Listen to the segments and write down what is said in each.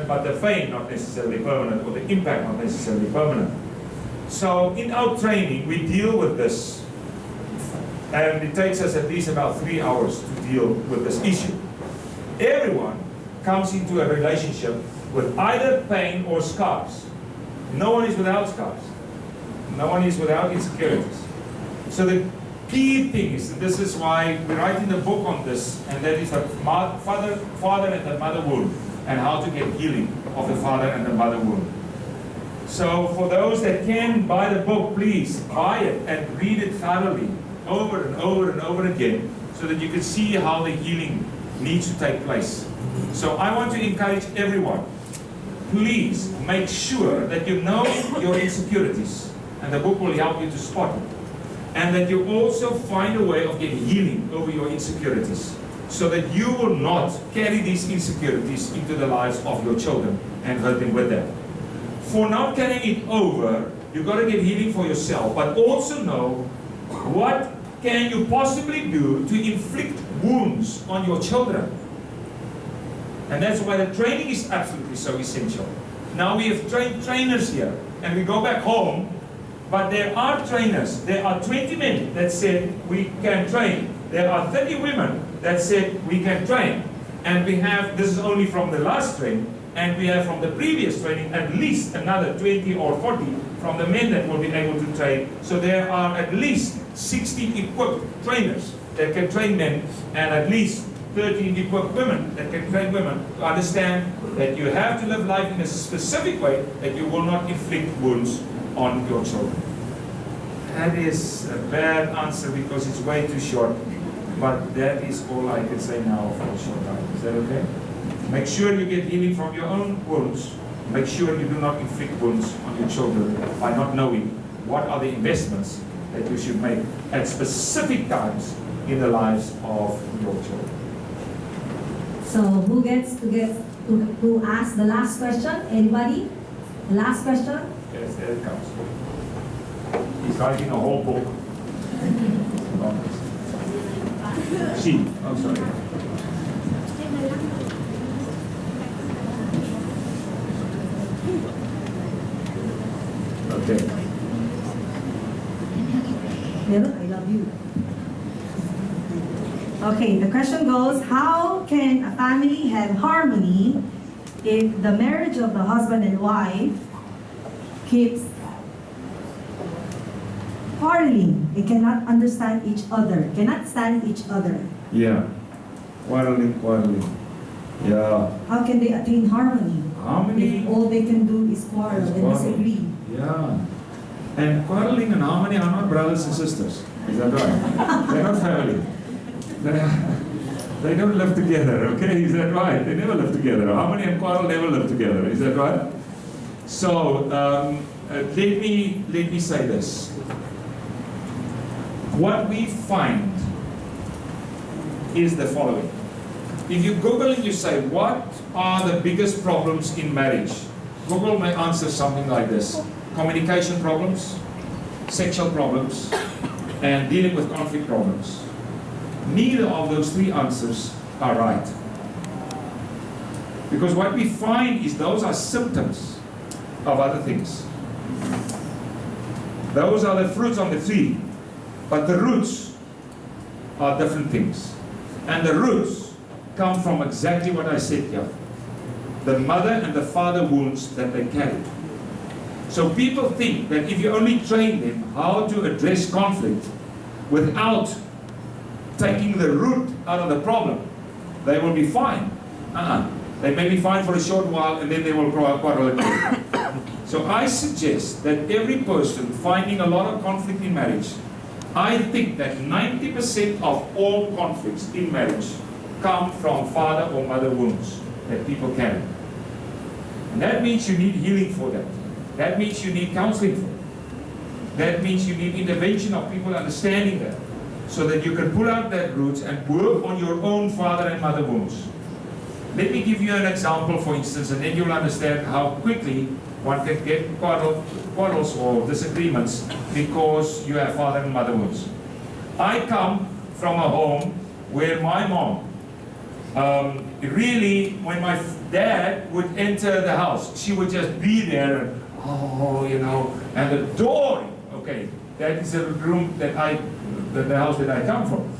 permanent, but the pain not necessarily permanent, or the impact not necessarily permanent. So in our training, we deal with this, and it takes us at least about 3 hours to deal with this issue. Everyone comes into a relationship with either pain or scars. No one is without scars. No one is without insecurities. So the key thing is, and this is why we're writing the book on this, and that is the father and the mother wound, and how to get healing of the father and the mother wound. So for those that can buy the book, please buy it and read it thoroughly, over and over and over again, so that you can see how the healing needs to take place. So I want to encourage everyone, please make sure that you know your insecurities, and the book will help you to spot it. And that you also find a way of getting healing over your insecurities, so that you will not carry these insecurities into the lives of your children and hurt them with them. For not carrying it over, you've got to get healing for yourself, but also know what can you possibly do to inflict wounds on your children. And that's why the training is absolutely so essential. Now we have trained trainers here, and we go back home, but there are trainers. There are 20 men that said we can train. There are 30 women that said we can train. And we have, this is only from the last training, and we have from the previous training at least another 20 or 40 from the men that will be able to train. So there are at least 60 equipped trainers that can train men, and at least 13 equipped women that can train women to understand that you have to live life in a specific way that you will not inflict wounds on your children. That is a bad answer because it's way too short, but that is all I can say now for a short time. Is that okay? Make sure you get healing from your own wounds. Make sure you do not inflict wounds on your children by not knowing what are the investments that you should make at specific times in the lives of your children. So who gets to ask the last question? Anybody? The last question? Yes, there it comes. He's writing a whole book. She, I'm sorry. Okay. I love you. Okay, the question goes, how can a family have harmony if the marriage of the husband and wife keeps quarreling? They cannot understand each other, cannot stand each other. Yeah. Quarreling. Yeah. How can they attain harmony? Harmony. If all they can do is quarrel and disagree. Yeah. And quarreling and harmony are not brothers and sisters. Is that right? They're not family. They don't live together, okay? Is that right? They never live together. Harmony and quarrel never live together. Is that right? So, let me say this. What we find is the following. If you Google and you say, what are the biggest problems in marriage? Google may answer something like this. Communication problems, sexual problems, and dealing with conflict problems. Neither of those three answers are right. Because what we find is those are symptoms of other things. Those are the fruits on the tree, but the roots are different things. And the roots come from exactly what I said here. The mother and the father wounds that they carry. So people think that if you only train them how to address conflict without taking the root out of the problem, they will be fine. They may be fine for a short while and then they will quarrel again. So I suggest that every person finding a lot of conflict in marriage, I think that 90% of all conflicts in marriage come from father or mother wounds that people carry. And that means you need healing for that. That means you need counseling for it. That means you need intervention of people understanding that, so that you can pull out that roots and work on your own father and mother wounds. Let me give you an example, for instance, and then you'll understand how quickly one can get quarrels or disagreements because you have father and mother wounds. I come from a home where my mom really, when my dad would enter the house, she would just be there, and, oh, you know, and adoring. Okay, that is a room that the house that I come from.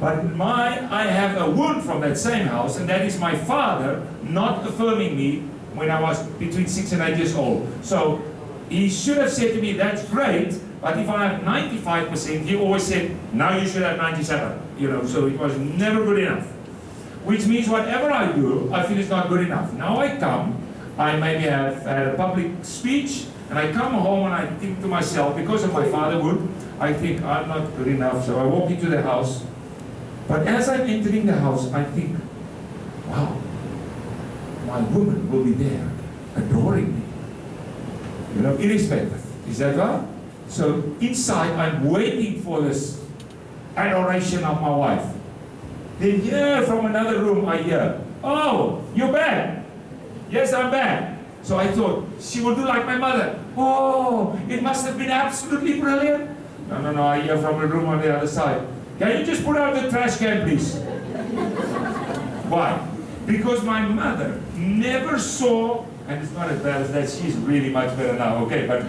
But I have a wound from that same house, and that is my father not affirming me when I was between 6 and 8 years old. So he should have said to me, that's great, but if I have 95%, he always said, now you should have 97. You know, so it was never good enough. Which means whatever I do, I feel it's not good enough. Now I come, I maybe have had a public speech, and I come home and I think to myself, because of my fatherhood, I think I'm not good enough. So I walk into the house. But as I'm entering the house, I think, wow, my woman will be there, adoring me. You know, irrespective. Is that right? So inside, I'm waiting for this adoration of my wife. Then here from another room, I hear, oh, you're back. Yes, I'm back. So I thought, she will do like my mother. Oh, it must have been absolutely brilliant. No, I hear from a room on the other side. Can you just put out the trash can, please? Why? Because my mother never saw, and it's not as bad as that, she's really much better now, okay, but...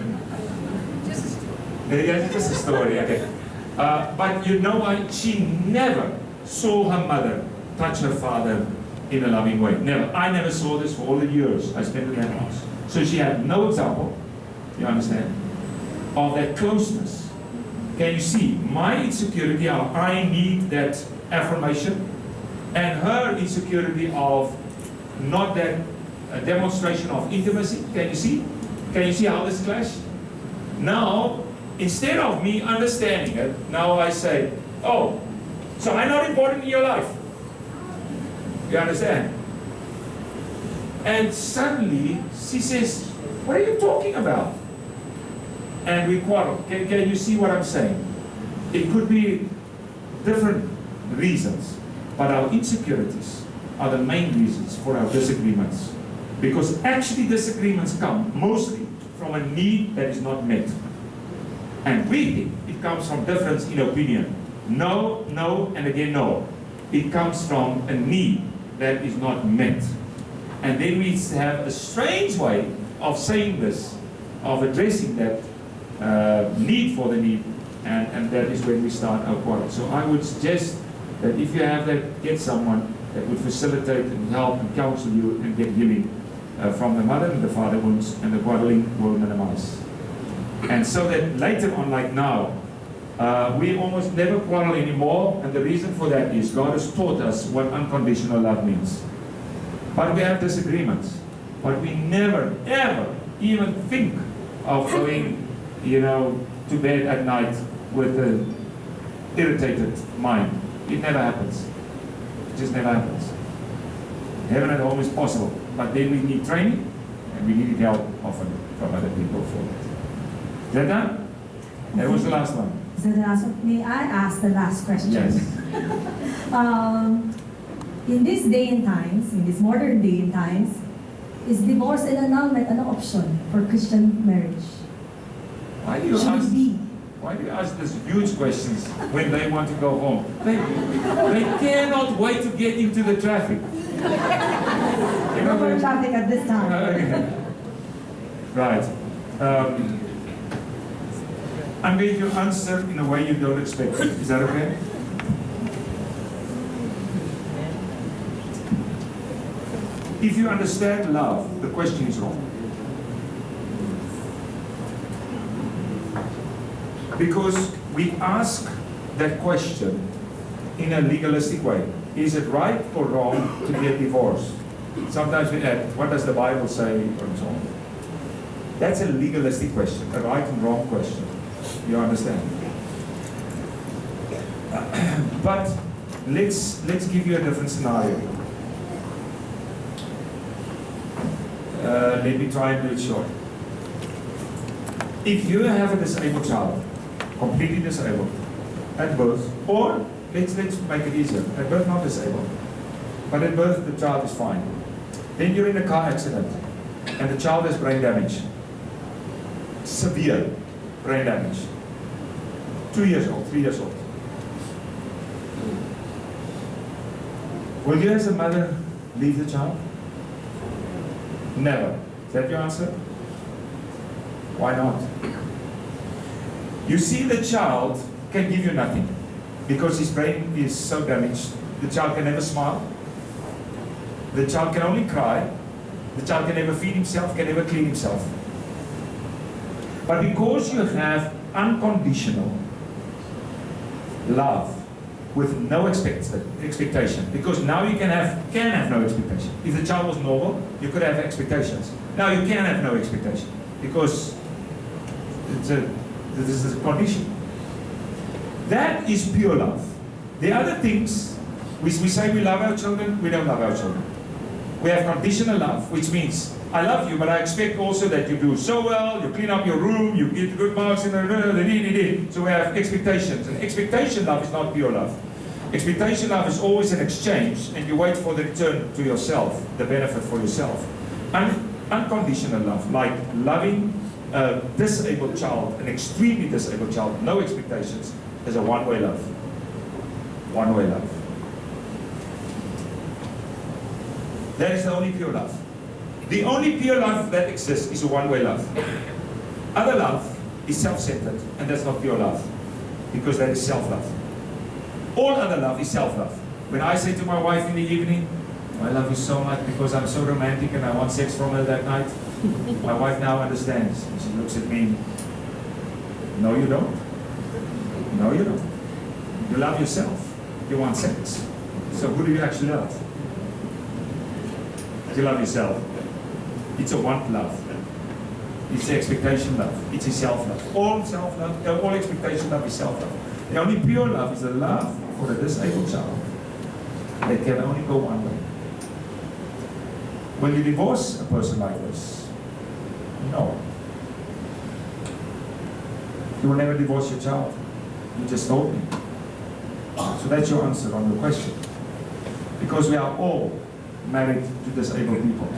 Yeah, just a story, okay. But you know what? She never saw her mother touch her father in a loving way. Never. I never saw this for all the years I spent in that house. So she had no example, you understand, of that closeness. Can you see? My insecurity, how I need that affirmation, and her insecurity of not that demonstration of intimacy. Can you see? Can you see how this clash? Now, instead of me understanding it, now I say, oh, so I'm not important in your life. You understand? And suddenly, she says, what are you talking about? And we quarrel. Can you see what I'm saying? It could be different reasons, but our insecurities are the main reasons for our disagreements. Because actually disagreements come mostly from a need that is not met. And we think it comes from difference in opinion. No, no, and again no. It comes from a need that is not met. And then we have a strange way of saying this, of addressing that need for the need, and that is when we start our quarrel. So I would suggest that if you have that, get someone that would facilitate and help and counsel you and get healing from the mother and the father wounds, and the quarreling will minimize. And so that later on, like now, we almost never quarrel anymore, and the reason for that is God has taught us what unconditional love means. But we have disagreements, but we never, ever even think of going, you know, to bed at night with an irritated mind. It never happens. It just never happens. Heaven at home is possible, but then we need training, and we need help often from other people for it. Is that done? That was the last one. Is that the last one? May I ask the last question? Yes. In this day and times, in this modern day and times, is divorce and annulment an option for Christian marriage? Why do you Should ask? it be? Why do you ask these huge questions when they want to go home? They cannot wait to get into the traffic. You No know, more traffic at this time. Right. I'm going to answer in a way you don't expect. Is that okay? If you understand love, the question is wrong. Because we ask that question in a legalistic way. Is it right or wrong to get divorced? Sometimes we add, what does the Bible say, and so on. That's a legalistic question, a right and wrong question. You understand? But let's give you a different scenario. Let me try and do it short. If you have a disabled child, completely disabled, at birth, or let's make it easier, at birth not disabled, but at birth the child is fine. Then you're in a car accident, and the child has brain damage. Severe brain damage. 2 years old, 3 years old. Will you as a mother leave the child? Never. Is that your answer? Why not? You see, the child can give you nothing because his brain is so damaged. The child can never smile. The child can only cry. The child can never feed himself, can never clean himself. But because you have unconditional love with no expectation, because now you can have no expectation. If the child was normal, you could have expectations. Now you can have no expectation because this is a condition. That is pure love. The other things, we say we love our children, we don't love our children. We have conditional love, which means I love you, but I expect also that you do so well, you clean up your room, you get good marks, so we have expectations. And expectation love is not pure love. Expectation love is always an exchange, and you wait for the return to yourself, the benefit for yourself. Unconditional love, like loving a disabled child, an extremely disabled child, no expectations, is a one-way love. One-way love. That is the only pure love. The only pure love that exists is a one-way love. Other love is self-centered, and that's not pure love, because that is self-love. All other love is self-love. When I say to my wife in the evening, I love you so much because I'm so romantic and I want sex from her that night, my wife now understands. And she looks at me, no you don't. No you don't. You love yourself. You want sex. So who do you actually love? You love yourself. It's a want love. It's expectation love. It's a self-love. All self-love, all expectation love is self-love. The only pure love is the love for a disabled child. That can only go one way. Will you divorce a person like this? No. You will never divorce your child. You just told me. So that's your answer on your question. Because we are all married to disabled people.